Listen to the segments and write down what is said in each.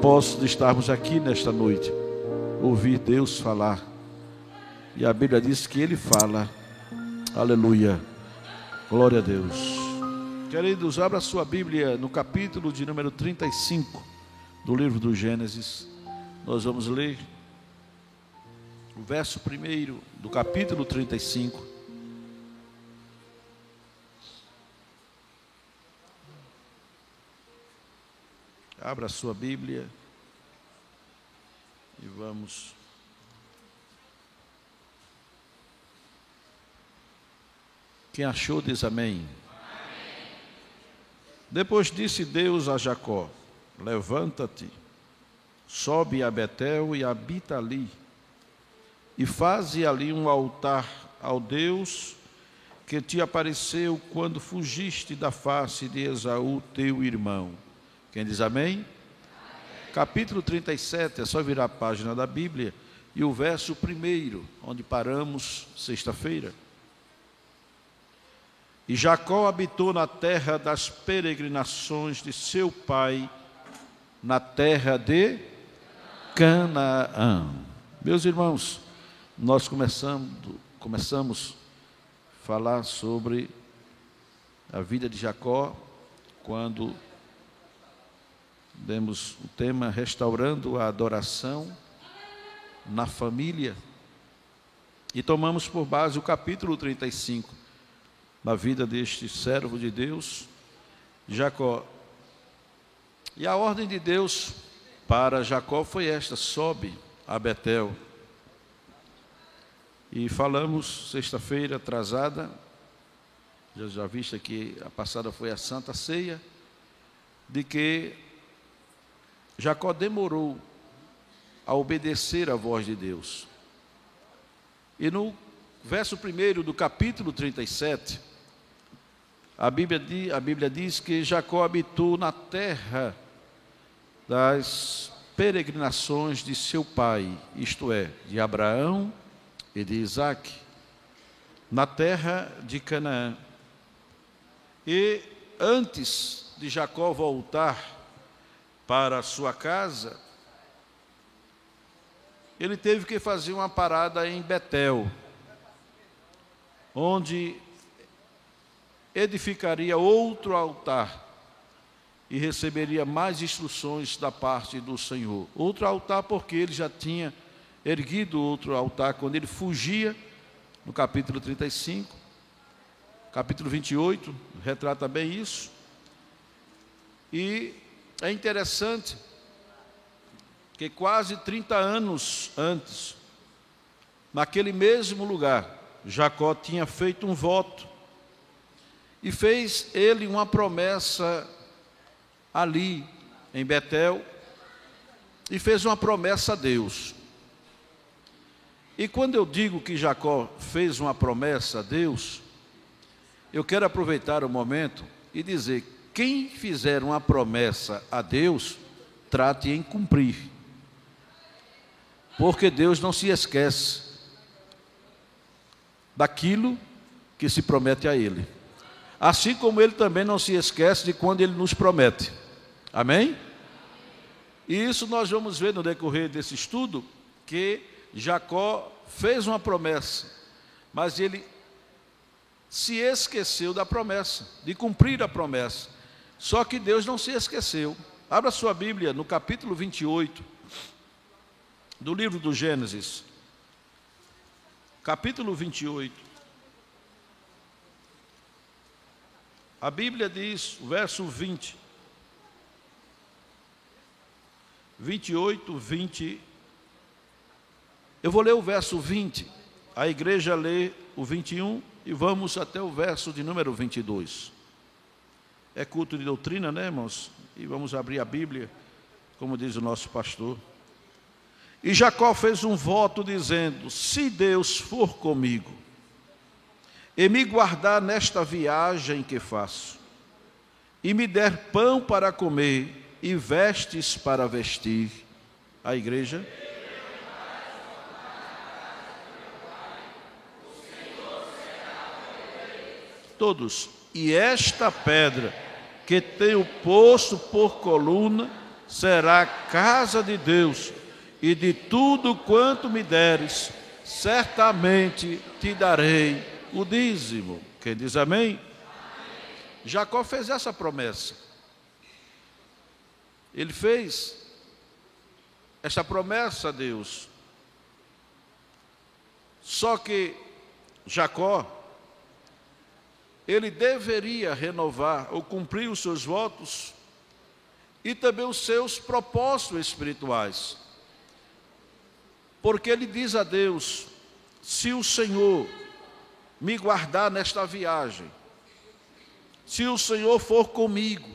propósito de estarmos aqui nesta noite, ouvir Deus falar. E a Bíblia diz que Ele fala. Aleluia. Glória a Deus. Queridos, abra a sua Bíblia no capítulo de número 35 do livro do Gênesis. Nós vamos ler o verso 1 do capítulo 35. Abra a sua Bíblia e vamos. Quem achou diz amém. Depois disse Deus a Jacó: levanta-te, sobe a Betel e habita ali, e faze ali um altar ao Deus que te apareceu quando fugiste da face de Esaú, teu irmão. Quem diz amém? Amém. Capítulo 37, é só virar a página da Bíblia, e o verso 1, onde paramos sexta-feira. E Jacó habitou na terra das peregrinações de seu pai, na terra de Canaã. Meus irmãos, nós começamos a falar sobre a vida de Jacó, quando demos o tema restaurando a adoração na família, e tomamos por base o capítulo 35, na vida deste servo de Deus, Jacó. E a ordem de Deus para Jacó foi esta: sobe a Betel. E falamos sexta-feira atrasada, já viste que a passada foi a Santa Ceia, de que Jacó demorou a obedecer à voz de Deus. E no verso 1 do capítulo 37, a Bíblia diz que Jacó habitou na terra das peregrinações de seu pai, isto é, de Abraão e de Isaque, na terra de Canaã. E antes de Jacó voltar para a sua casa, ele teve que fazer uma parada em Betel, onde edificaria outro altar e receberia mais instruções da parte do Senhor. Outro altar porque ele já tinha erguido outro altar quando ele fugia, no capítulo 35. Capítulo 28 retrata bem isso. E é interessante que quase 30 anos antes, naquele mesmo lugar, Jacó tinha feito um voto e fez ele uma promessa ali em Betel, e fez uma promessa a Deus. E quando eu digo que Jacó fez uma promessa a Deus, eu quero aproveitar o momento e dizer: quem fizer uma promessa a Deus, trate em cumprir, porque Deus não se esquece daquilo que se promete a Ele, assim como Ele também não se esquece de quando Ele nos promete. Amém? E isso nós vamos ver no decorrer desse estudo, que Jacó fez uma promessa, mas ele se esqueceu da promessa, de cumprir a promessa. Só que Deus não se esqueceu. Abra sua Bíblia no capítulo 28 do livro do Gênesis. Capítulo 28. A Bíblia diz, o verso 20, 28, 20. Eu vou ler o verso 20, a igreja lê o 21 e vamos até o verso de número 22. É culto de doutrina, né, irmãos? E vamos abrir a Bíblia, como diz o nosso pastor. E Jacó fez um voto dizendo: se Deus for comigo e me guardar nesta viagem que faço, e me der pão para comer e vestes para vestir. A igreja. Todos. E esta pedra que tenho posto por coluna será casa de Deus, e de tudo quanto me deres, certamente te darei o dízimo. Quem diz amém? Jacó fez essa promessa. Ele fez essa promessa a Deus. Só que Jacó, ele deveria renovar ou cumprir os seus votos e também os seus propósitos espirituais. Porque ele diz a Deus: se o Senhor me guardar nesta viagem, se o Senhor for comigo,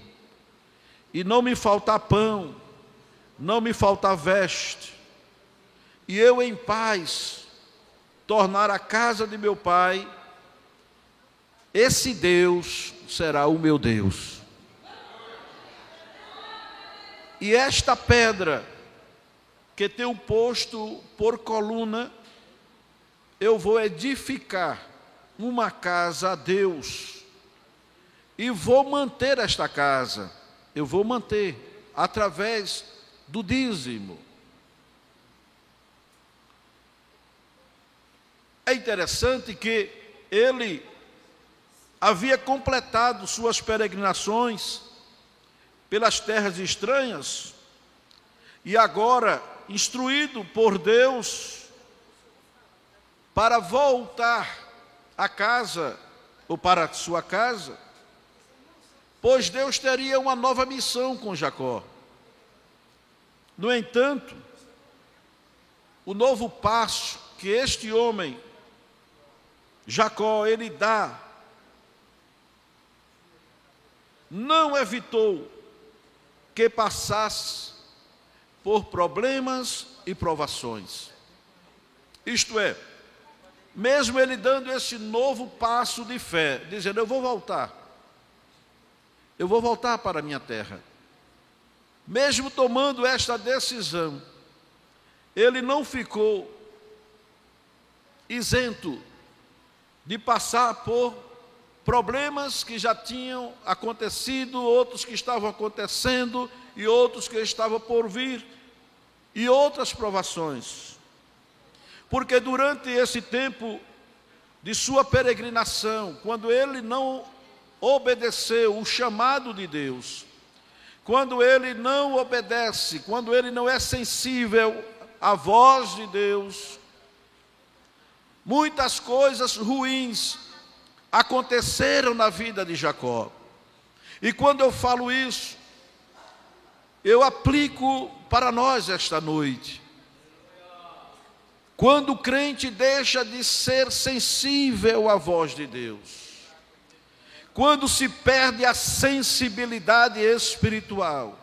e não me faltar pão, não me faltar veste, e eu em paz tornar a casa de meu pai, esse Deus será o meu Deus. E esta pedra, que tem um posto por coluna, eu vou edificar uma casa a Deus, e vou manter esta casa, eu vou manter através do dízimo. É interessante que ele havia completado suas peregrinações pelas terras estranhas, e agora, instruído por Deus, para voltar a casa, ou para a sua casa, pois Deus teria uma nova missão com Jacó. No entanto, o novo passo que este homem, Jacó, ele dá, não evitou que passasse por problemas e provações. Isto é, mesmo ele dando esse novo passo de fé, dizendo: eu vou voltar para a minha terra. Mesmo tomando esta decisão, ele não ficou isento de passar por problemas que já tinham acontecido, outros que estavam acontecendo e outros que estavam por vir, e outras provações. Porque durante esse tempo de sua peregrinação, quando ele não obedeceu o chamado de Deus, quando ele não obedece, quando ele não é sensível à voz de Deus, muitas coisas ruins aconteceram na vida de Jacó. E quando eu falo isso, eu aplico para nós esta noite. Quando o crente deixa de ser sensível à voz de Deus, quando se perde a sensibilidade espiritual,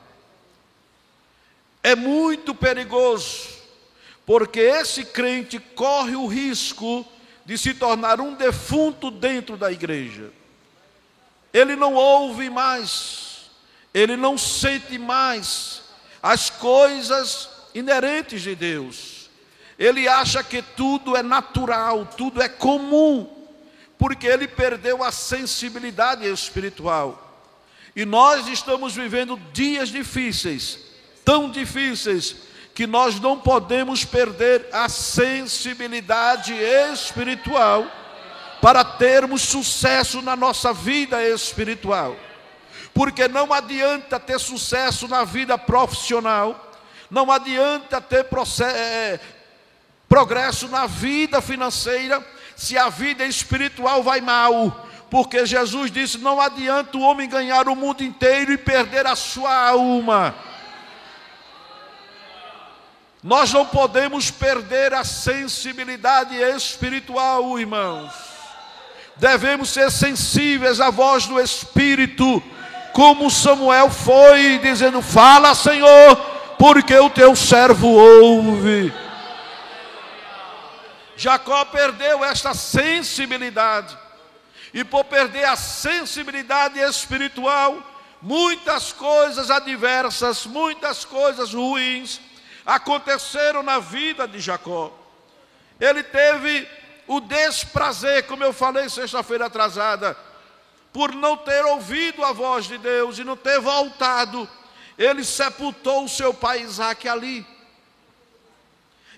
é muito perigoso, porque esse crente corre o risco de se tornar um defunto dentro da igreja. Ele não ouve mais, ele não sente mais as coisas inerentes de Deus. Ele acha que tudo é natural, tudo é comum, porque ele perdeu a sensibilidade espiritual. E nós estamos vivendo dias difíceis, tão difíceis, que nós não podemos perder a sensibilidade espiritual para termos sucesso na nossa vida espiritual. Porque não adianta ter sucesso na vida profissional, não adianta ter progresso na vida financeira, se a vida espiritual vai mal. Porque Jesus disse: não adianta o homem ganhar o mundo inteiro e perder a sua alma. Nós não podemos perder a sensibilidade espiritual, irmãos. Devemos ser sensíveis à voz do Espírito, como Samuel foi, dizendo: fala, Senhor, porque o teu servo ouve. Jacó perdeu esta sensibilidade, e por perder a sensibilidade espiritual, muitas coisas adversas, muitas coisas ruins aconteceram na vida de Jacó. Ele teve o desprazer, como eu falei sexta-feira atrasada, por não ter ouvido a voz de Deus e não ter voltado. ele sepultou o seu pai Isaque ali.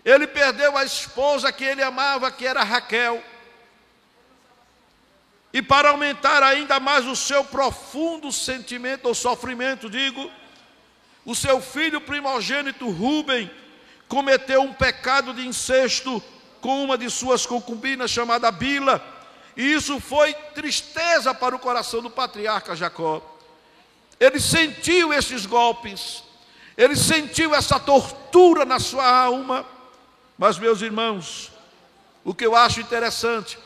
Ele perdeu a esposa que ele amava, que era Raquel. E para aumentar ainda mais o seu profundo sentimento ou sofrimento, o seu filho primogênito Rúben cometeu um pecado de incesto com uma de suas concubinas chamada Bila. E isso foi tristeza para o coração do patriarca Jacó. Ele sentiu esses golpes, ele sentiu essa tortura na sua alma. Mas, meus irmãos, o que eu acho interessante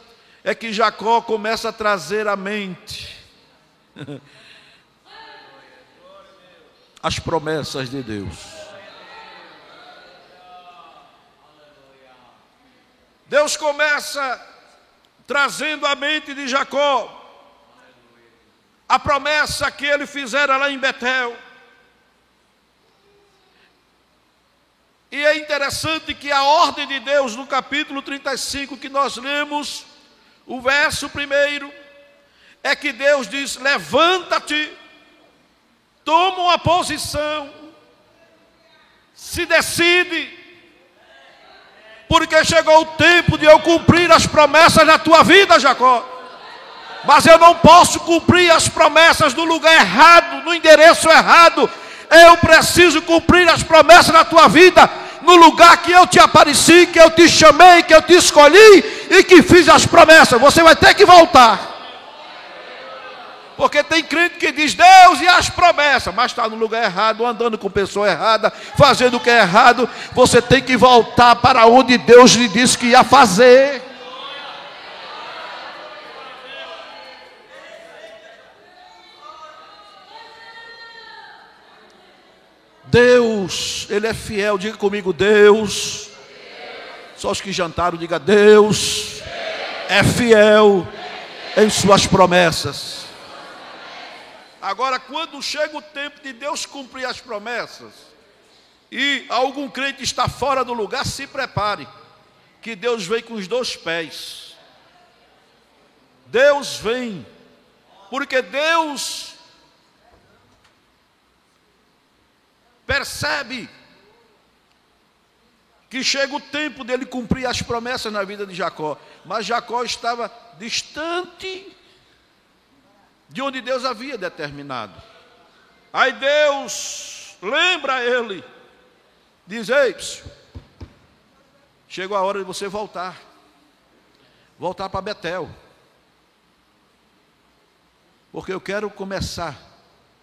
é que Jacó começa a trazer à mente as promessas de Deus. Deus começa trazendo à mente de Jacó a promessa que ele fizera lá em Betel. E é interessante que a ordem de Deus, no capítulo 35, que nós lemos, o verso 1, é que Deus diz: levanta-te, toma uma posição, se decide, porque chegou o tempo de eu cumprir as promessas da tua vida, Jacó. Mas eu não posso cumprir as promessas no lugar errado, no endereço errado. Eu preciso cumprir as promessas da tua vida no lugar que eu te apareci, que eu te chamei, que eu te escolhi e que fiz as promessas. Você vai ter que voltar. Porque tem crente que diz Deus e as promessas, mas está no lugar errado, andando com pessoa errada, fazendo o que é errado. Você tem que voltar para onde Deus lhe disse que ia fazer. Deus, Ele é fiel. Diga comigo, Deus. Só os que jantaram, diga, Deus é fiel em suas promessas. Agora, quando chega o tempo de Deus cumprir as promessas, e algum crente está fora do lugar, se prepare, que Deus vem com os 2 pés. Deus vem, porque Deus percebe que chega o tempo dele cumprir as promessas na vida de Jacó. Mas Jacó estava distante de onde Deus havia determinado. Aí Deus lembra ele, diz: ei, chegou a hora de você voltar para Betel, porque eu quero começar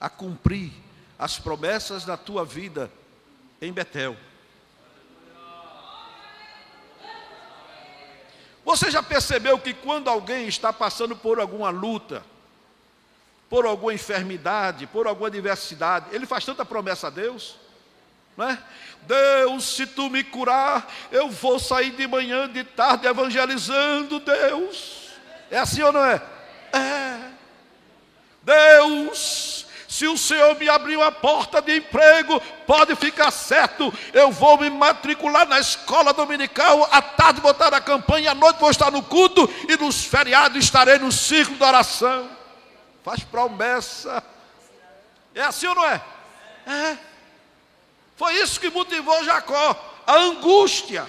a cumprir as promessas da tua vida em Betel. Você já percebeu que quando alguém está passando por alguma luta, por alguma enfermidade, por alguma adversidade, ele faz tanta promessa a Deus, não é? Deus, se tu me curar, eu vou sair de manhã, de tarde evangelizando, Deus. É assim ou não é? É. Deus, se o Senhor me abrir uma porta de emprego, pode ficar certo, eu vou me matricular na escola dominical, à tarde vou estar na campanha, à noite vou estar no culto, e nos feriados estarei no círculo da oração. Faz promessa. É assim ou não é? É. Foi isso que motivou Jacó, a angústia.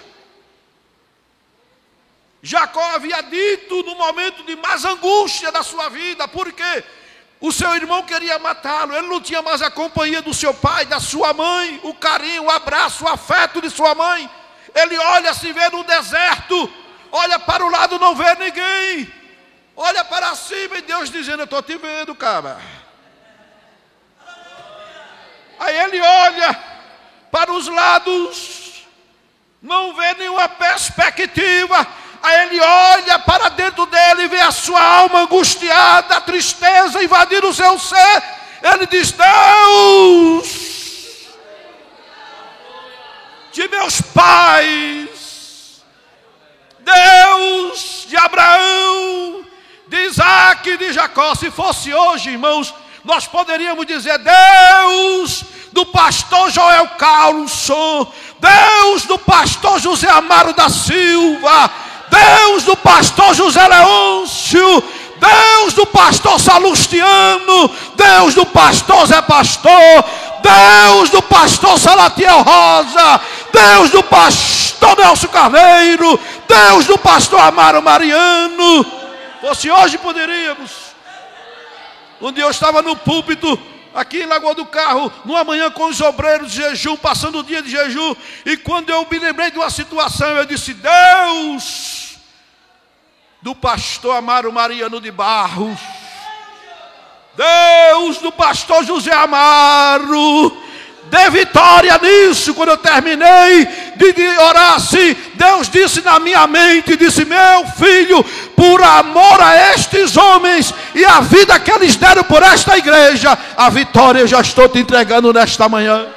Jacó havia dito no momento de mais angústia da sua vida, porque o seu irmão queria matá-lo, ele não tinha mais a companhia do seu pai, da sua mãe, o carinho, o abraço, o afeto de sua mãe. Ele olha, se vê no deserto, olha para o lado, não vê ninguém, olha para cima e Deus dizendo: eu estou te vendo, cara. Aí ele olha para os lados, não vê nenhuma perspectiva. Aí ele olha para dentro dele e vê a sua alma angustiada, a tristeza invadir o seu ser. Ele diz: Deus de meus pais, Deus de Abraão, de Isaque e de Jacó. Se fosse hoje, irmãos, nós poderíamos dizer: Deus do pastor Joel Carlson, Deus do pastor José Amaro da Silva, Deus do pastor José Leôncio, Deus do pastor Salustiano, Deus do pastor Zé Pastor, Deus do pastor Salatiel Rosa, Deus do pastor Nelson Carneiro, Deus do pastor Amaro Mariano. Fosse hoje poderíamos. Um dia eu estava no púlpito, aqui em Lagoa do Carro, numa manhã com os obreiros de jejum, passando o dia de jejum, e quando eu me lembrei de uma situação, eu disse: Deus do pastor Amaro Mariano de Barros, Deus do pastor José Amaro, dê vitória nisso. Quando eu terminei de orar assim, Deus disse na minha mente, disse: meu filho, por amor a estes homens e a vida que eles deram por esta igreja, a vitória eu já estou te entregando nesta manhã.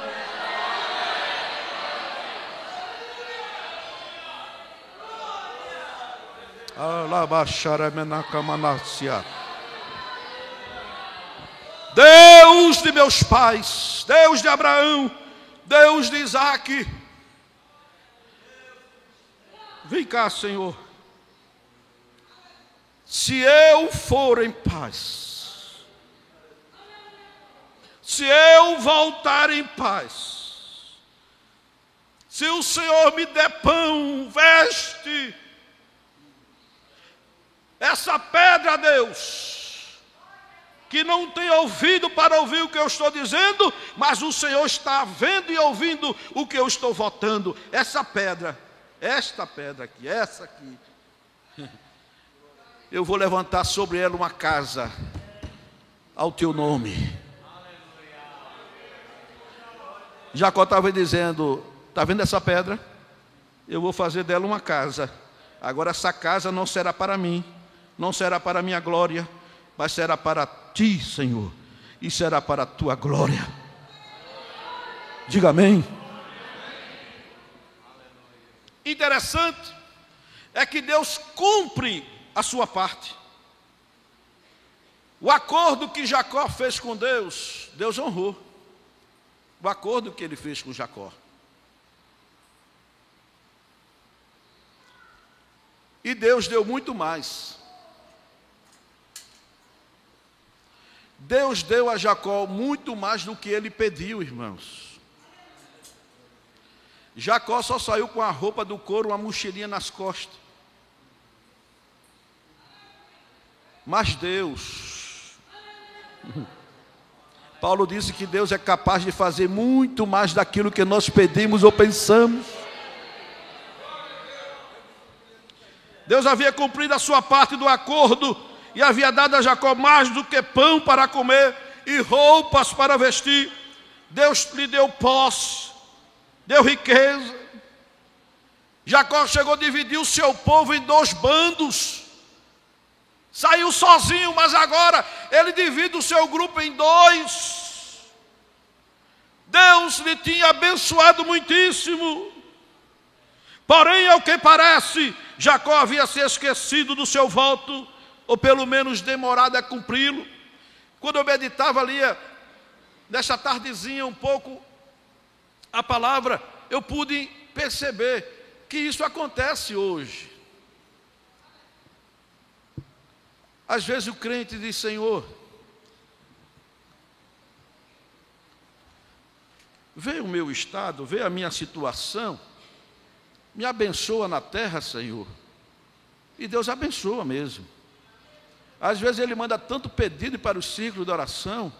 Deus de meus pais, Deus de Abraão, Deus de Isaac, vem cá, Senhor. Se eu for em paz, se eu voltar em paz, se o Senhor me der pão, veste, essa pedra, Deus, que não tem ouvido para ouvir o que eu estou dizendo, mas o Senhor está vendo e ouvindo o que eu estou votando. Essa pedra, esta pedra aqui, essa aqui, eu vou levantar sobre ela uma casa ao teu nome. Jacó estava dizendo: está vendo essa pedra? Eu vou fazer dela uma casa. Agora essa casa não será para mim, não será para a minha glória, mas será para ti, Senhor, e será para a tua glória. Diga amém. Interessante é que Deus cumpre a sua parte. O acordo que Jacó fez com Deus, Deus honrou. O acordo que ele fez com Jacó. E Deus deu muito mais. Deus deu a Jacó muito mais do que ele pediu, irmãos. Jacó só saiu com a roupa do couro, uma mochilinha nas costas. Mas Deus, Paulo disse que Deus é capaz de fazer muito mais daquilo que nós pedimos ou pensamos. Deus havia cumprido a sua parte do acordo e havia dado a Jacó mais do que pão para comer e roupas para vestir. Deus lhe deu posse, deu riqueza. Jacó chegou a dividir o seu povo em 2 bandos. Saiu sozinho, mas agora ele divide o seu grupo em 2. Deus lhe tinha abençoado muitíssimo. Porém, ao que parece, Jacó havia se esquecido do seu voto, ou pelo menos demorado a cumpri-lo. Quando eu meditava ali, nessa tardezinha um pouco, a palavra, eu pude perceber que isso acontece hoje. Às vezes o crente diz: Senhor, vê o meu estado, vê a minha situação, me abençoa na terra, Senhor. E Deus abençoa mesmo. Às vezes ele manda tanto pedido para o ciclo de oração,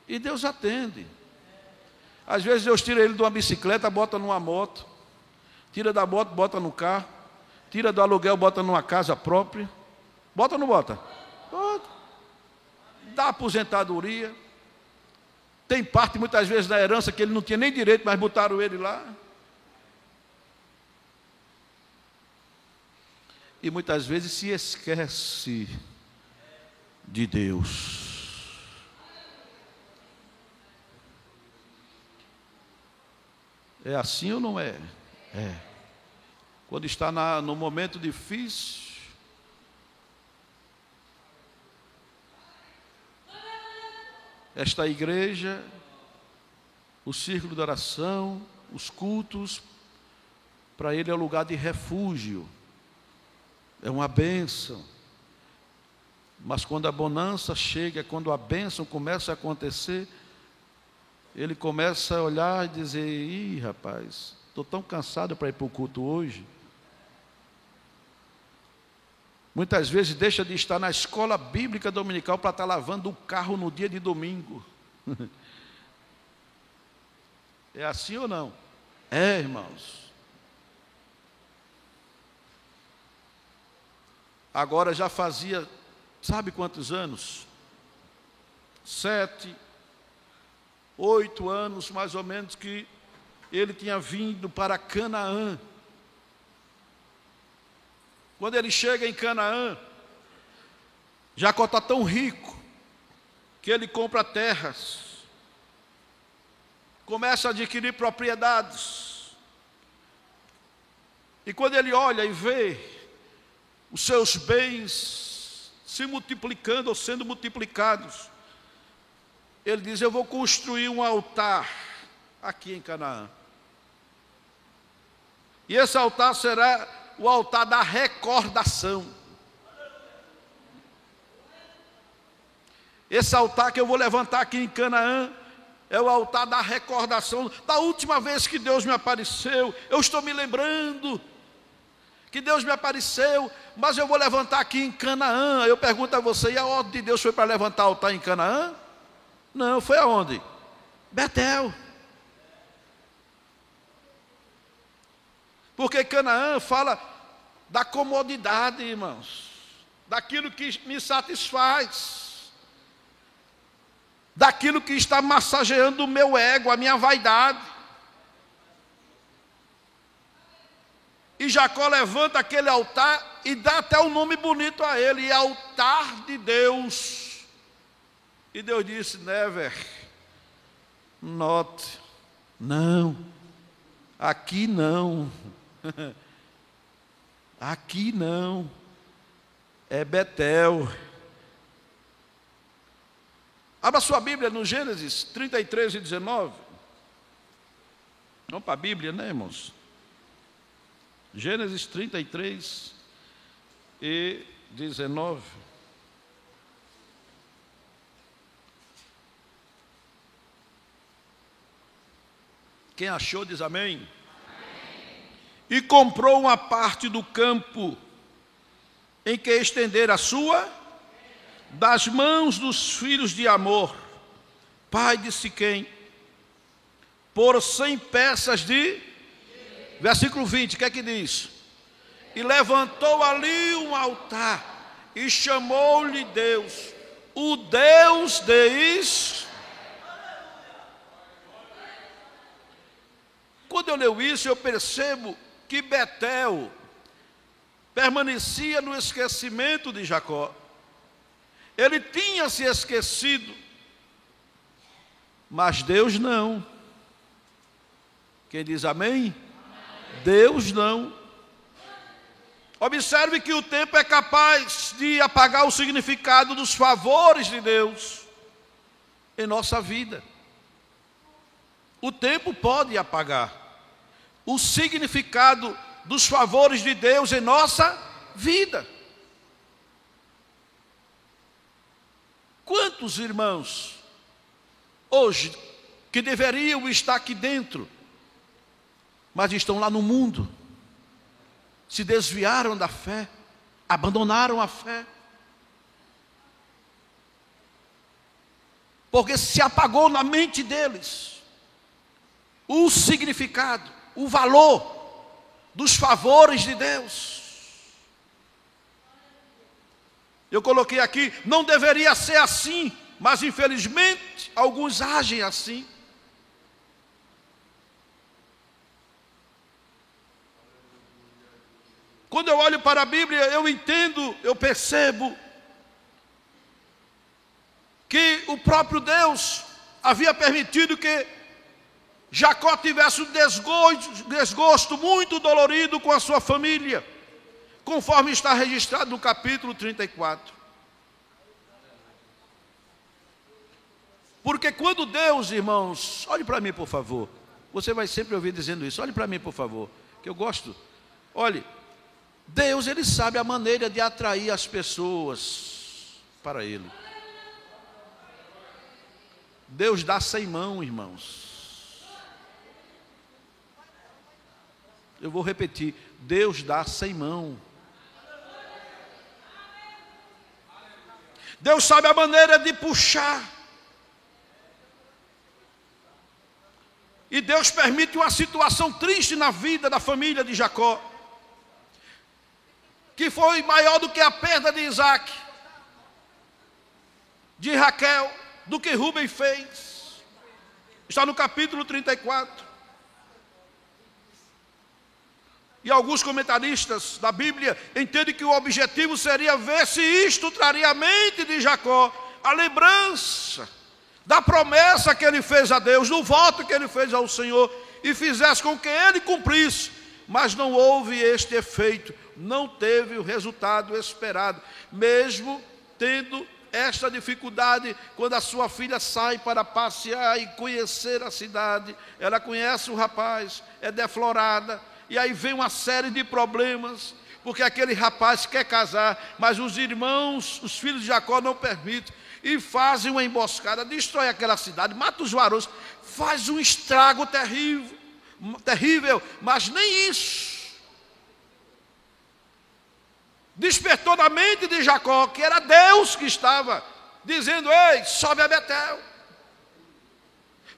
e Deus atende. Às vezes Deus tira ele de uma bicicleta, bota numa moto, tira da moto, bota no carro, tira do aluguel, bota numa casa própria. Bota ou não bota? Bota. Dá aposentadoria. Tem parte muitas vezes da herança que ele não tinha nem direito, mas botaram ele lá. E muitas vezes se esquece de Deus. É assim ou não é? É. Quando está no momento difícil, esta igreja, o círculo de oração, os cultos, para ele é um lugar de refúgio, é uma bênção. Mas quando a bonança chega, quando a bênção começa a acontecer, ele começa a olhar e dizer: ih, rapaz, estou tão cansado para ir para o culto hoje. Muitas vezes deixa de estar na escola bíblica dominical para estar lavando o carro no dia de domingo. É assim ou não? É, irmãos. Agora já fazia, sabe quantos anos? 7, 8 anos mais ou menos que ele tinha vindo para Canaã. Quando ele chega em Canaã, Jacó está tão rico que ele compra terras, começa a adquirir propriedades. E quando ele olha e vê os seus bens se multiplicando ou sendo multiplicados, ele diz: eu vou construir um altar aqui em Canaã. E esse altar será o altar da recordação. Esse altar que eu vou levantar aqui em Canaã é o altar da recordação. Da última vez que Deus me apareceu, eu estou me lembrando que Deus me apareceu, mas eu vou levantar aqui em Canaã. Eu pergunto a você: e a ordem de Deus foi para levantar altar em Canaã? Não, foi aonde? Betel. Porque Canaã fala da comodidade, irmãos, daquilo que me satisfaz, daquilo que está massageando o meu ego, a minha vaidade. E Jacó levanta aquele altar e dá até um nome bonito a ele: altar de Deus. E Deus disse: never, not, não, aqui não. Aqui não, é Betel. Abra sua Bíblia no Gênesis 33 e 19. Vamos para a Bíblia, né, irmãos? Gênesis 33 e 19. Quem achou diz amém. E comprou uma parte do campo em que estender a sua, das mãos dos filhos de Amor, pai de Siquém, por 100 peças de... Versículo 20, o que é que diz? E levantou ali um altar, e chamou-lhe Deus, o Deus de Israel. Quando eu leio isso, eu percebo que Betel permanecia no esquecimento de Jacó. Ele tinha se esquecido, mas Deus não. Quem diz amém? Deus não. Observe que o tempo é capaz de apagar o significado dos favores de Deus em nossa vida. O tempo pode apagar o significado dos favores de Deus em nossa vida. Quantos irmãos hoje que deveriam estar aqui dentro, mas estão lá no mundo, se desviaram da fé, abandonaram a fé, porque se apagou na mente deles o significado, o valor dos favores de Deus. Eu coloquei aqui: não deveria ser assim, mas infelizmente alguns agem assim. Quando eu olho para a Bíblia, eu entendo, eu percebo que o próprio Deus havia permitido que Jacó tivesse um desgosto muito dolorido com a sua família, conforme está registrado no capítulo 34. Porque quando Deus, irmãos, olhe para mim por favor, você vai sempre ouvir dizendo isso: olhe para mim por favor, que eu gosto. Olhe, Deus, Ele sabe a maneira de atrair as pessoas para Ele. Deus dá sem mão, irmãos. Eu vou repetir, Deus dá sem mão. Deus sabe a maneira de puxar. E Deus permite uma situação triste na vida da família de Jacó, que foi maior do que a perda de Isaac, de Raquel, do que Rúben fez. Está no capítulo 34. E alguns comentaristas da Bíblia entendem que o objetivo seria ver se isto traria à mente de Jacó a lembrança da promessa que ele fez a Deus, do voto que ele fez ao Senhor, e fizesse com que ele cumprisse. Mas não houve este efeito, não teve o resultado esperado, mesmo tendo esta dificuldade. Quando a sua filha sai para passear e conhecer a cidade, ela conhece o rapaz, é deflorada, e aí vem uma série de problemas, porque aquele rapaz quer casar, mas os irmãos, os filhos de Jacó não permitem, e fazem uma emboscada, destrói aquela cidade, mata os varões, faz um estrago terrível, mas nem isso despertou na mente de Jacó, que era Deus que estava dizendo: ei, sobe a Betel.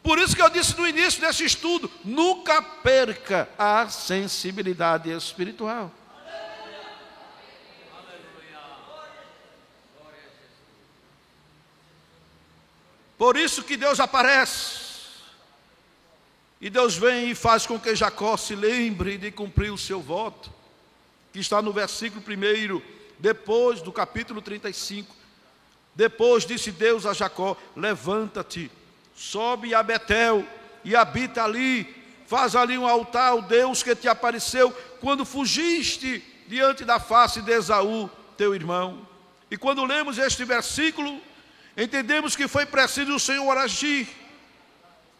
Por isso que eu disse no início desse estudo, nunca perca a sensibilidade espiritual. Por isso que Deus aparece, e Deus vem e faz com que Jacó se lembre de cumprir o seu voto, que está no versículo 1, depois do capítulo 35. Depois disse Deus a Jacó: levanta-te, sobe a Betel e habita ali, faz ali um altar ao Deus que te apareceu quando fugiste diante da face de Esaú, teu irmão. E quando lemos este versículo, entendemos que foi preciso o Senhor agir,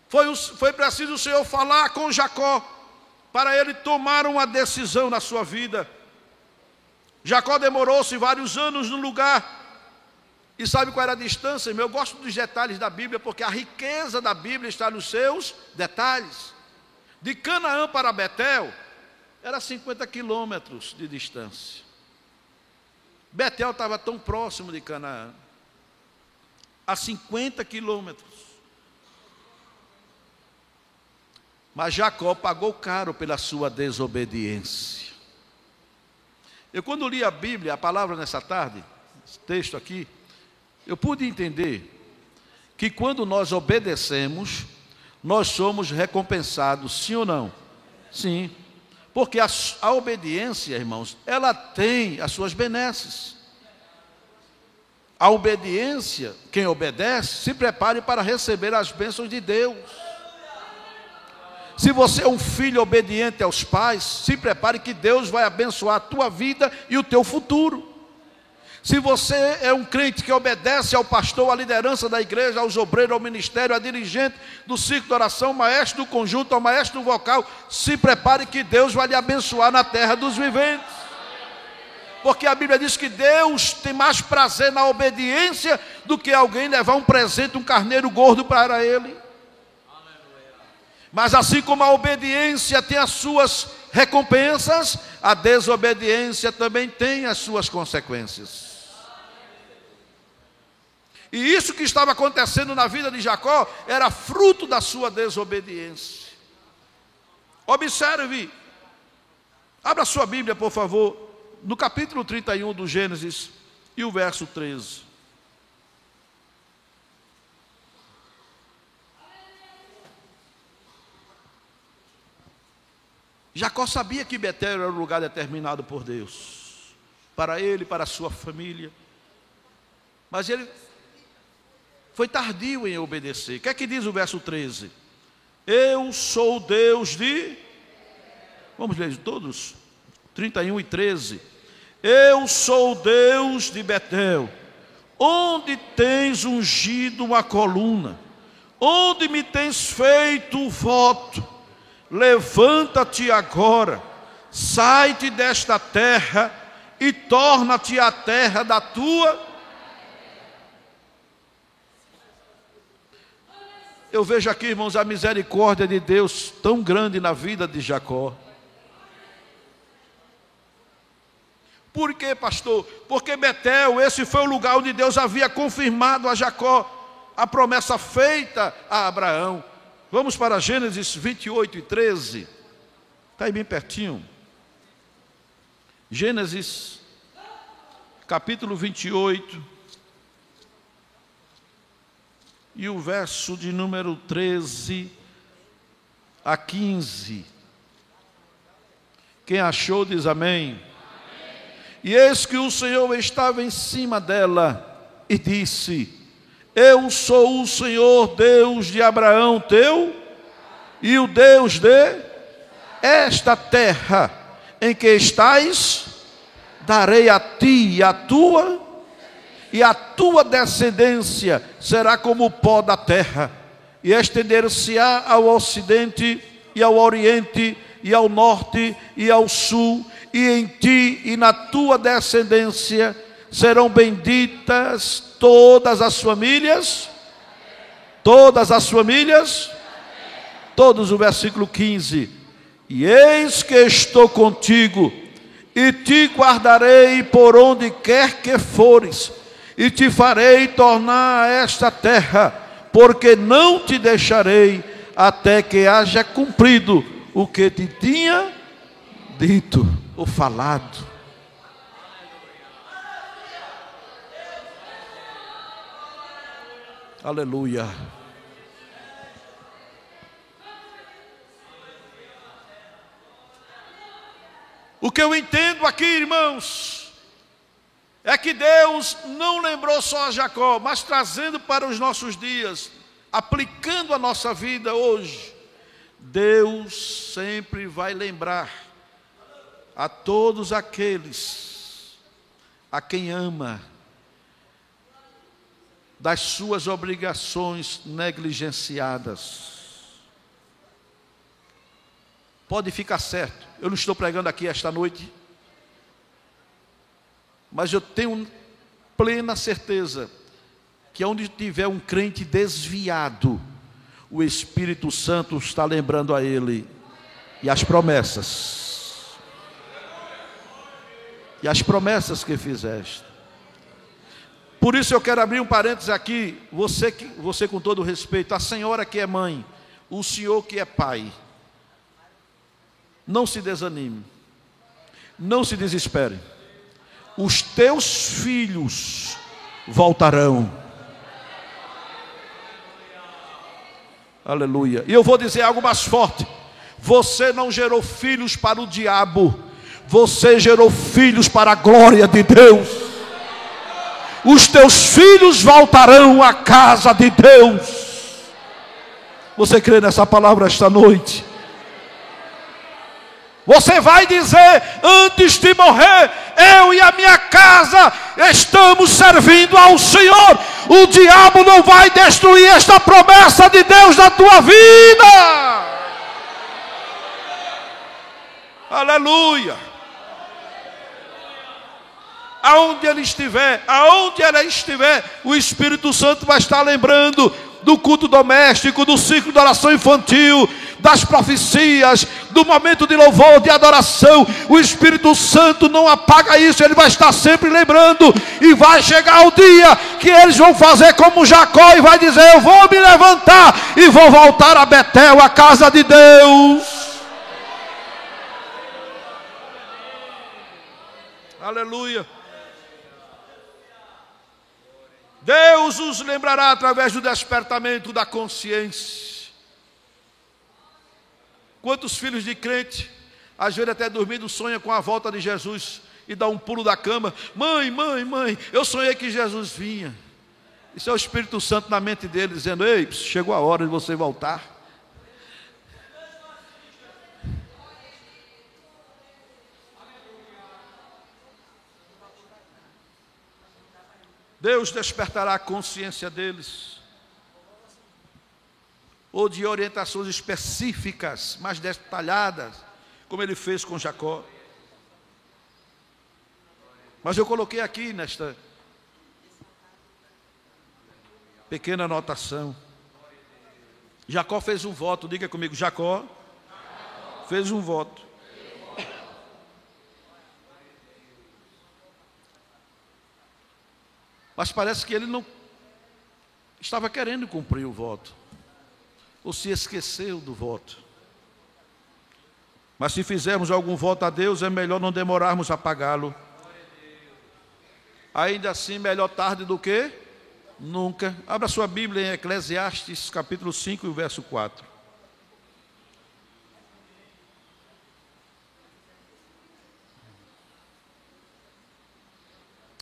foi preciso o Senhor falar com Jacó, para ele tomar uma decisão na sua vida. Jacó demorou-se vários anos no lugar, e sabe qual era a distância? Eu gosto dos detalhes da Bíblia, porque a riqueza da Bíblia está nos seus detalhes. De Canaã para Betel, era 50 quilômetros de distância. Betel estava tão próximo de Canaã, a 50 quilômetros. Mas Jacó pagou caro pela sua desobediência. Eu, quando li a Bíblia, a palavra nessa tarde, esse texto aqui, eu pude entender que quando nós obedecemos, nós somos recompensados, sim ou não? Sim. Porque a obediência, irmãos, ela tem as suas benesses. A obediência, quem obedece, se prepare para receber as bênçãos de Deus. Se você é um filho obediente aos pais, se prepare que Deus vai abençoar a tua vida e o teu futuro. Se você é um crente que obedece ao pastor, à liderança da igreja, aos obreiros, ao ministério, à dirigente do ciclo de oração, maestro do conjunto, ao maestro do vocal, se prepare que Deus vai lhe abençoar na terra dos viventes. Porque a Bíblia diz que Deus tem mais prazer na obediência do que alguém levar um presente, um carneiro gordo para ele. Mas assim como a obediência tem as suas recompensas, a desobediência também tem as suas consequências. E isso que estava acontecendo na vida de Jacó era fruto da sua desobediência. Observe, abra sua Bíblia, por favor, no capítulo 31 do Gênesis e o verso 13. Jacó sabia que Betel era o lugar determinado por Deus, para ele, para a sua família, mas ele foi tardio em obedecer. O que é que diz o verso 13? Eu sou Deus de... Vamos ler todos? 31 e 13. Eu sou Deus de Betel, onde tens ungido uma coluna, onde me tens feito um voto. Levanta-te agora, sai-te desta terra e torna-te a terra da tua... Eu vejo aqui, irmãos, a misericórdia de Deus tão grande na vida de Jacó. Por quê, pastor? Porque Betel, esse foi o lugar onde Deus havia confirmado a Jacó a promessa feita a Abraão. Vamos para Gênesis 28 e 13. Está aí bem pertinho. Gênesis, capítulo 28, e o verso de número 13 a 15. Quem achou diz amém. Amém. E eis que o Senhor estava em cima dela e disse: eu sou o Senhor Deus de Abraão teu, e o Deus de esta terra em que estás, darei a ti e a tua descendência será como o pó da terra, e estender-se-á ao ocidente e ao oriente e ao norte e ao sul, e em ti e na tua descendência serão benditas todas as famílias, todos, o versículo 15, e eis que estou contigo, e te guardarei por onde quer que fores, e te farei tornar a esta terra, porque não te deixarei, até que haja cumprido o que te tinha dito ou falado. Aleluia. O que eu entendo aqui, irmãos, é que Deus não lembrou só a Jacó, mas trazendo para os nossos dias, aplicando a nossa vida hoje, Deus sempre vai lembrar a todos aqueles a quem ama das suas obrigações negligenciadas. Pode ficar certo, eu não estou pregando aqui esta noite, mas eu tenho plena certeza que onde tiver um crente desviado, o Espírito Santo está lembrando a ele e as promessas que fizeste. Por isso eu quero abrir um parênteses aqui, você com todo respeito, a senhora que é mãe, o senhor que é pai, não se desanime, não se desespere, os teus filhos voltarão. Aleluia. E eu vou dizer algo mais forte: você não gerou filhos para o diabo, você gerou filhos para a glória de Deus. Os teus filhos voltarão à casa de Deus. Você crê nessa palavra esta noite? Você vai dizer antes de morrer: eu e a minha casa estamos servindo ao Senhor. O diabo não vai destruir esta promessa de Deus na tua vida. Aleluia. Aonde ela estiver, o Espírito Santo vai estar lembrando do culto doméstico, do ciclo de oração infantil, das profecias, do momento de louvor, de adoração. O Espírito Santo não apaga isso, ele vai estar sempre lembrando, e vai chegar o dia que eles vão fazer como Jacó e vai dizer: eu vou me levantar e vou voltar a Betel, a casa de Deus. Aleluia. Deus os lembrará através do despertamento da consciência. Quantos filhos de crente, às vezes até dormindo, sonha com a volta de Jesus e dá um pulo da cama: mãe, eu sonhei que Jesus vinha. Isso é o Espírito Santo na mente dele dizendo: ei, chegou a hora de você voltar. Deus despertará a consciência deles, ou de orientações específicas, mais detalhadas, como ele fez com Jacó. Mas eu coloquei aqui nesta pequena anotação: Jacó fez um voto, diga comigo, Jacó fez um voto. Mas parece que ele não estava querendo cumprir o voto, ou se esqueceu do voto. Mas se fizermos algum voto a Deus, é melhor não demorarmos a pagá-lo. Ainda assim, melhor tarde do que nunca. Abra sua Bíblia em Eclesiastes, capítulo 5, e o verso 4.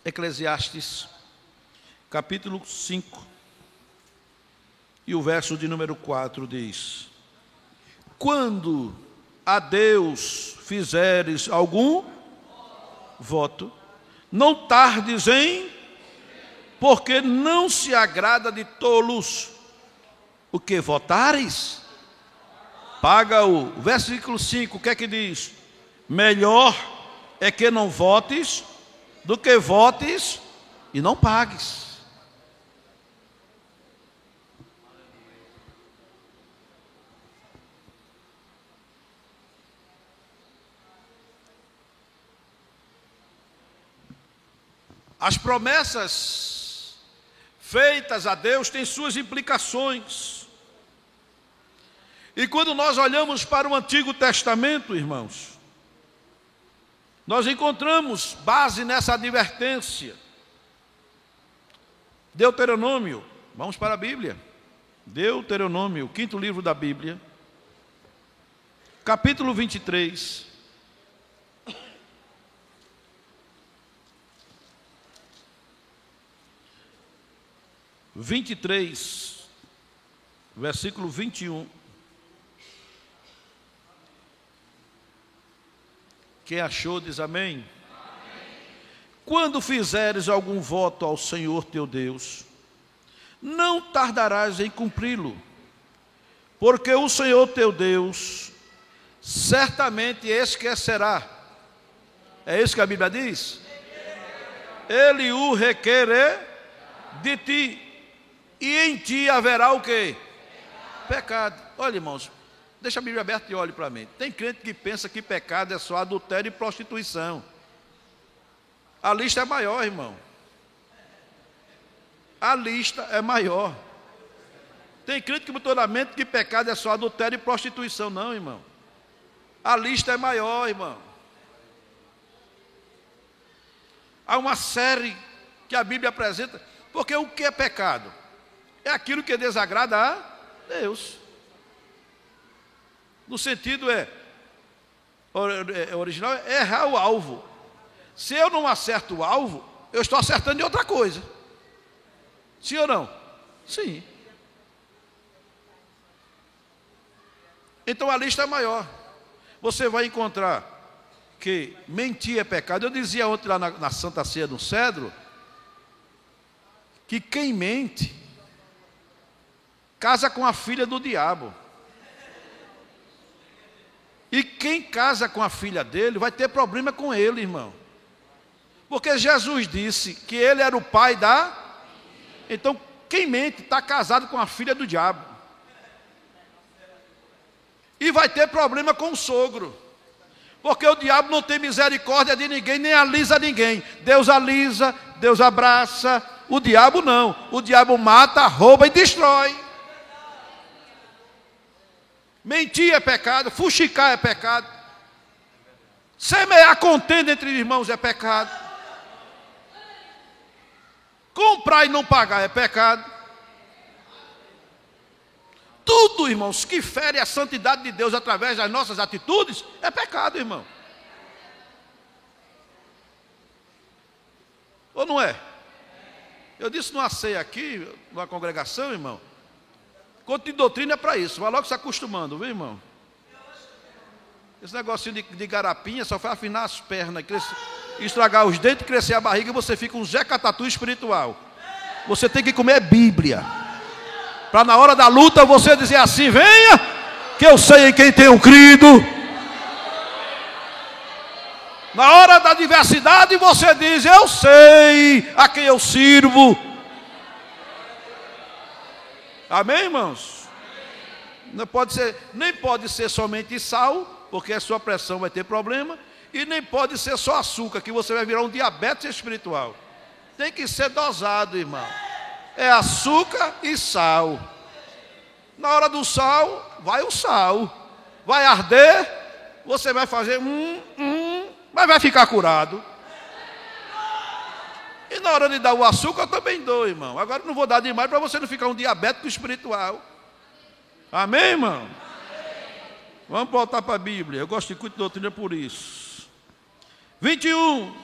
Eclesiastes, capítulo 5, e o verso de número 4 diz: quando a Deus fizeres algum voto, não tardes em, porque não se agrada de tolos. O que votares? Paga-o. Versículo 5, o que é que diz? Melhor é que não votes, do que votes e não pagues. As promessas feitas a Deus têm suas implicações. E quando nós olhamos para o Antigo Testamento, irmãos, nós encontramos base nessa advertência. Deuteronômio, vamos para a Bíblia. Deuteronômio, o 5º livro da Bíblia, capítulo 23. Versículo 21. Quem achou diz amém. Quando fizeres algum voto ao Senhor teu Deus, não tardarás em cumpri-lo, porque o Senhor teu Deus certamente esquecerá. É isso que a Bíblia diz? Ele o requerer de ti, e em ti haverá o quê? Pecado. Olha, irmãos, deixa a Bíblia aberta e olhe para mim. Tem crente que pensa que pecado é só adultério e prostituição. A lista é maior, irmão. A lista é maior. Tem crente que botou na mente que pecado é só adultério e prostituição. Não, irmão. A lista é maior, irmão. Há uma série que a Bíblia apresenta. Porque o que é pecado? É aquilo que desagrada a Deus. No sentido original, é errar o alvo. Se eu não acerto o alvo, eu estou acertando de outra coisa. Sim ou não? Sim. Então a lista é maior. Você vai encontrar que mentir é pecado. Eu dizia ontem lá na Santa Ceia do Cedro, que quem mente casa com a filha do diabo. E quem casa com a filha dele vai ter problema com ele, irmão. Porque Jesus disse que ele era o pai da... Então, quem mente está casado com a filha do diabo. E vai ter problema com o sogro. Porque o diabo não tem misericórdia de ninguém, nem alisa ninguém. Deus alisa, Deus abraça. O diabo não. O diabo mata, rouba e destrói. Mentir é pecado, fuxicar é pecado. Semear contenda entre irmãos é pecado. Comprar e não pagar é pecado. Tudo, irmãos, que fere a santidade de Deus através das nossas atitudes é pecado, irmão. Ou não é? Eu disse numa ceia aqui, numa congregação, irmão, conto de doutrina é para isso, vai logo se acostumando, viu, irmão? Esse negocinho de garapinha só faz afinar as pernas, estragar os dentes, crescer a barriga, e você fica um Zé Catatu espiritual. Você tem que comer Bíblia, para na hora da luta você dizer assim: venha, que eu sei em quem tenho crido. Na hora da adversidade você diz: eu sei a quem eu sirvo. Amém, irmãos? Não pode ser, nem pode ser somente sal, porque a sua pressão vai ter problema, e nem pode ser só açúcar, que você vai virar um diabetes espiritual. Tem que ser dosado, irmão. É açúcar e sal. Na hora do sal, vai o sal. Vai arder, você vai fazer mas vai ficar curado. E na hora de dar o açúcar, eu também dou, irmão. Agora não vou dar demais para você não ficar um diabético espiritual. Amém, irmão? Amém. Vamos voltar para a Bíblia. Eu gosto de culto de doutrina por isso. 21,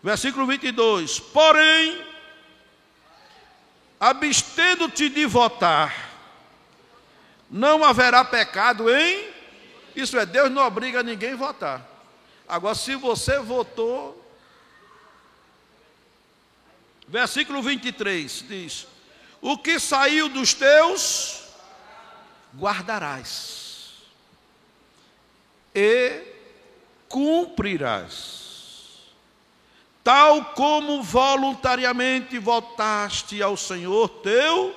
versículo 22. Porém, abstendo-te de votar, não haverá pecado em... Isso é, Deus não obriga ninguém a votar. Agora, se você votou... Versículo 23 diz: o que saiu dos teus, guardarás e cumprirás, tal como voluntariamente votaste ao Senhor teu,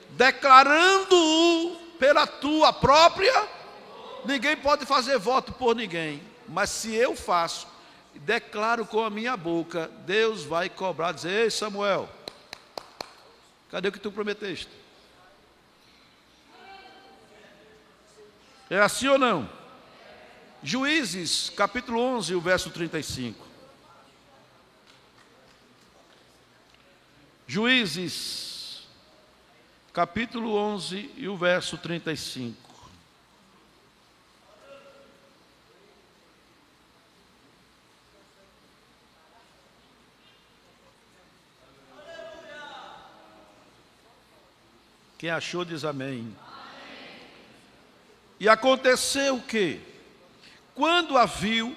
declarando-o pela tua própria. Ninguém pode fazer voto por ninguém, mas se eu faço, declaro com a minha boca, Deus vai cobrar, dizer: ei, Samuel, cadê o que tu prometeste? É assim ou não? Juízes, capítulo 11, o verso 35. Juízes, capítulo 11 e o verso 35. Quem achou diz amém. E aconteceu o quê? Quando a viu,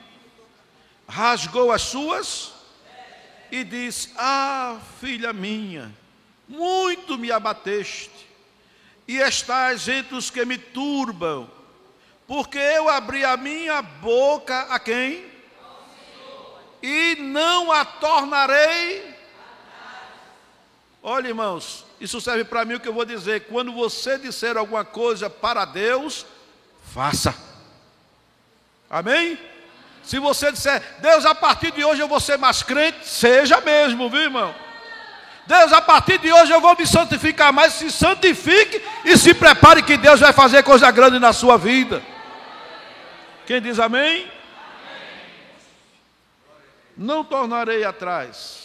rasgou as suas e disse: ah, filha minha, muito me abateste, e estás entre os que me turbam, porque eu abri a minha boca a quem? E não a tornarei. Olha, irmãos, isso serve para mim o que eu vou dizer. Quando você disser alguma coisa para Deus, faça. Amém? Se você disser: Deus, a partir de hoje eu vou ser mais crente, seja mesmo, viu, irmão? Deus, a partir de hoje eu vou me santificar mais, se santifique e se prepare que Deus vai fazer coisa grande na sua vida. Quem diz amém? Não tornarei atrás.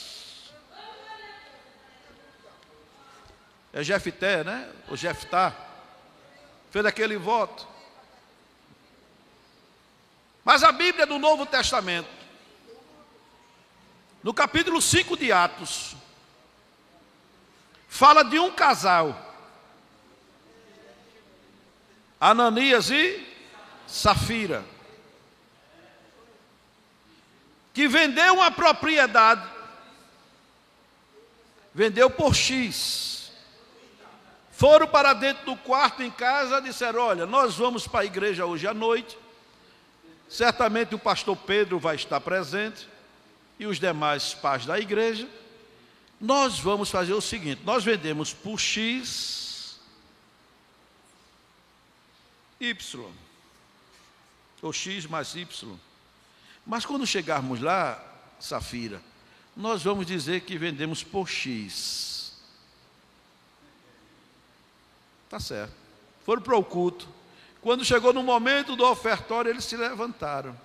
É Jefté, né? O Jeftá fez aquele voto. Mas a Bíblia do Novo Testamento, no capítulo 5 de Atos, fala de um casal, Ananias e Safira, que vendeu uma propriedade, vendeu por X. Foram para dentro do quarto em casa, disseram: olha, nós vamos para a igreja hoje à noite, certamente o pastor Pedro vai estar presente, e os demais pais da igreja. Nós vamos fazer o seguinte: nós vendemos por X, Y, ou X mais Y, mas quando chegarmos lá, Safira, nós vamos dizer que vendemos por X. Tá certo. Foram para o culto. Quando chegou no momento do ofertório, eles se levantaram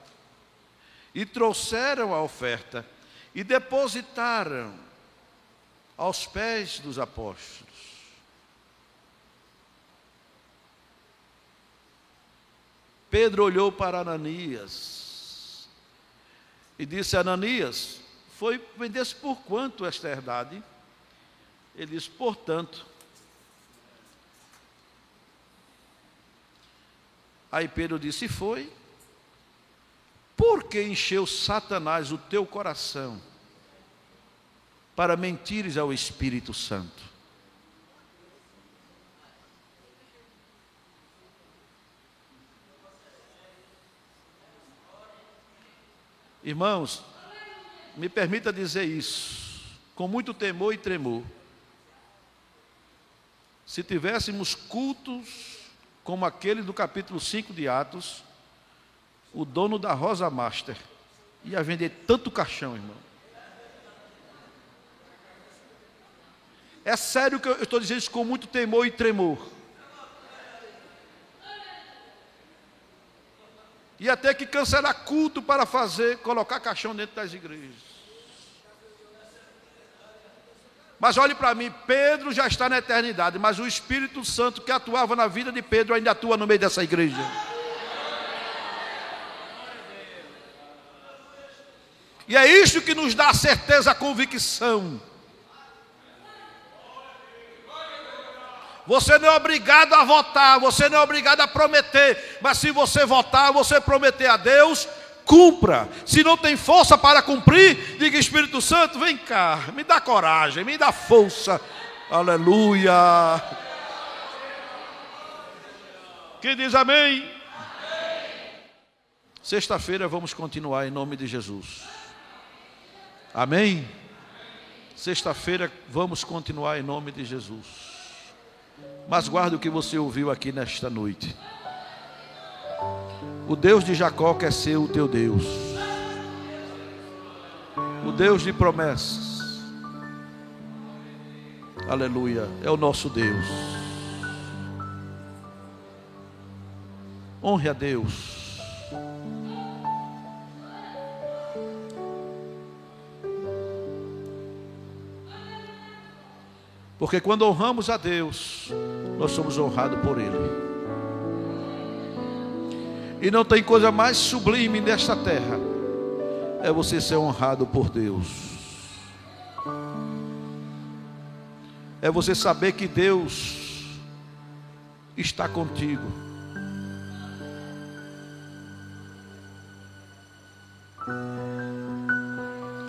e trouxeram a oferta e depositaram aos pés dos apóstolos. Pedro olhou para Ananias e disse: Ananias, vendesse por quanto esta herdade? Ele disse: por tanto. Aí Pedro disse: foi. Por que encheu Satanás o teu coração para mentires ao Espírito Santo? Irmãos, me permita dizer isso, com muito temor e tremor. Se tivéssemos cultos como aquele do capítulo 5 de Atos, o dono da Rosa Master ia vender tanto caixão, irmão. É sério que eu estou dizendo isso com muito temor e tremor. E até que cancelar culto para colocar caixão dentro das igrejas. Mas olhe para mim, Pedro já está na eternidade, mas o Espírito Santo que atuava na vida de Pedro ainda atua no meio dessa igreja. E é isso que nos dá a certeza, a convicção. Você não é obrigado a votar, você não é obrigado a prometer, mas se você votar, você prometer a Deus, cumpra. Se não tem força para cumprir, diga: Espírito Santo, vem cá, me dá coragem, me dá força. Aleluia. Quem diz amém? Sexta-feira vamos continuar em nome de Jesus. Amém? Sexta-feira vamos continuar em nome de Jesus. Mas guarda o que você ouviu aqui nesta noite. O Deus de Jacó quer ser o teu Deus. O Deus de promessas. Aleluia, é o nosso Deus. Honre a Deus. Porque quando honramos a Deus, nós somos honrados por Ele. E não tem coisa mais sublime nesta terra, é você ser honrado por Deus. É você saber que Deus está contigo.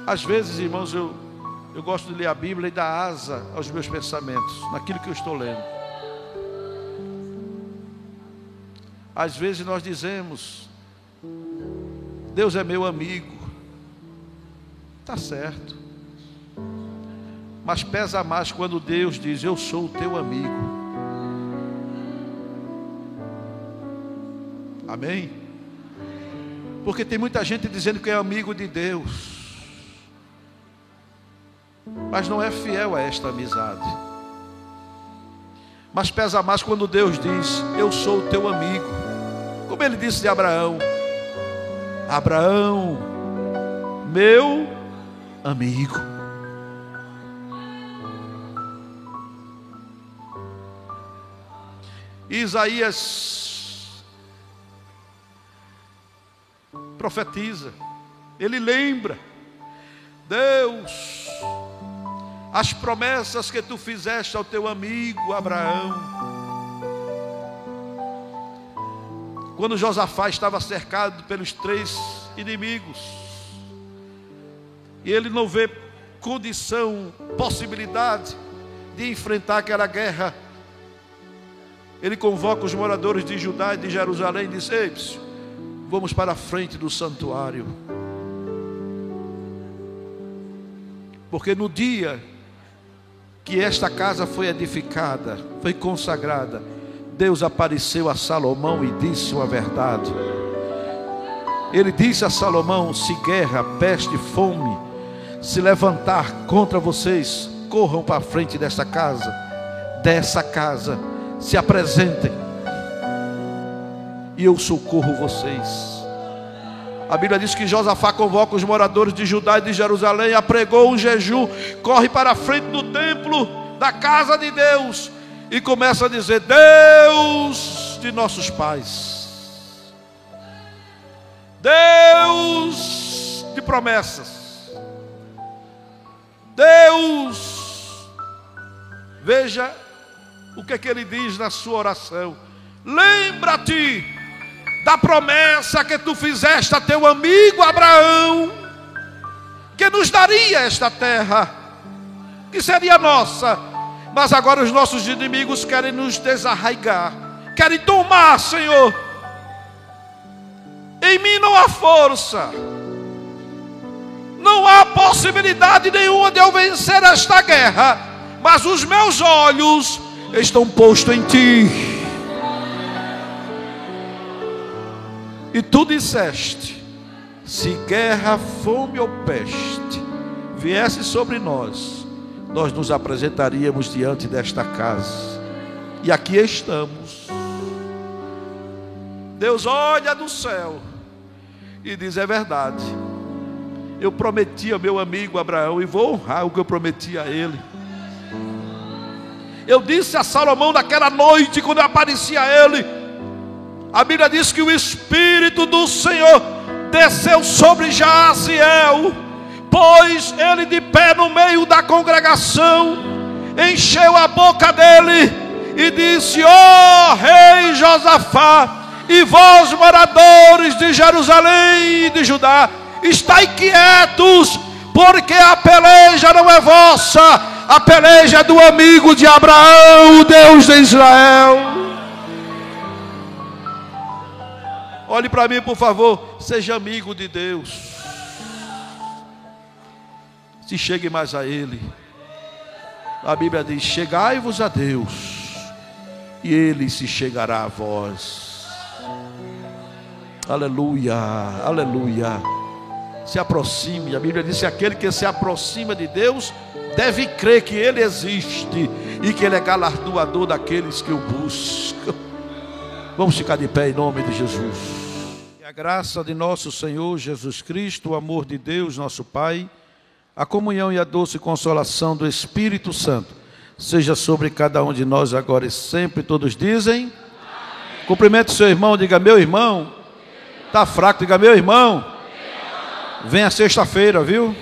Às vezes, irmãos, eu gosto de ler a Bíblia e dar asa aos meus pensamentos, naquilo que eu estou lendo. Às vezes nós dizemos: Deus é meu amigo. Está certo. Mas pesa mais quando Deus diz: eu sou o teu amigo. Amém? Porque tem muita gente dizendo que é amigo de Deus, mas não é fiel a esta amizade. Mas pesa mais quando Deus diz: eu sou o teu amigo. Como Ele disse de Abraão: Abraão, meu amigo. Isaías profetiza, ele lembra: Deus, as promessas que tu fizeste ao teu amigo Abraão. Quando Josafá estava cercado pelos 3 inimigos, e ele não vê condição, possibilidade de enfrentar aquela guerra, ele convoca os moradores de Judá e de Jerusalém e diz: ei, vamos para a frente do santuário. Porque no dia que esta casa foi edificada, foi consagrada, Deus apareceu a Salomão e disse uma verdade. Ele disse a Salomão: se guerra, peste, fome se levantar contra vocês, corram para a frente dessa casa, se apresentem, e eu socorro vocês. A Bíblia diz que Josafá convoca os moradores de Judá e de Jerusalém, apregou um jejum, corre para a frente do templo, da casa de Deus, e começa a dizer: Deus de nossos pais, Deus de promessas, Deus, veja o que ele diz na sua oração: lembra-te da promessa que tu fizeste a teu amigo Abraão, que nos daria esta terra, que seria nossa. Mas agora os nossos inimigos querem nos desarraigar, querem tomar, Senhor. Em mim não há força, não há possibilidade nenhuma de eu vencer esta guerra, mas os meus olhos estão postos em ti. E tu disseste: se guerra, fome ou peste viesse sobre nós, nós nos apresentaríamos diante desta casa. E aqui estamos. Deus olha do céu e diz: é verdade, eu prometi ao meu amigo Abraão e vou honrar o que eu prometi a ele. Eu disse a Salomão naquela noite, quando eu apareci a ele, a Bíblia diz que o Espírito do Senhor desceu sobre Jaziel, pôs ele de pé no meio da congregação, encheu a boca dele e disse: ó rei Josafá, e vós moradores de Jerusalém e de Judá, estai quietos, porque a peleja não é vossa, a peleja é do amigo de Abraão, o Deus de Israel. Olhe para mim, por favor, seja amigo de Deus. Se chegue mais a Ele. A Bíblia diz: chegai-vos a Deus, e Ele se chegará a vós. Aleluia, aleluia. Se aproxime. A Bíblia diz que aquele que se aproxima de Deus deve crer que Ele existe e que Ele é galardoador daqueles que o buscam. Vamos ficar de pé em nome de Jesus. Que a graça de nosso Senhor Jesus Cristo, o amor de Deus nosso Pai, a comunhão e a doce consolação do Espírito Santo seja sobre cada um de nós agora e sempre. Todos dizem amém. Cumprimente o seu irmão, diga: meu irmão. Está fraco, diga: meu irmão. Venha sexta-feira, viu?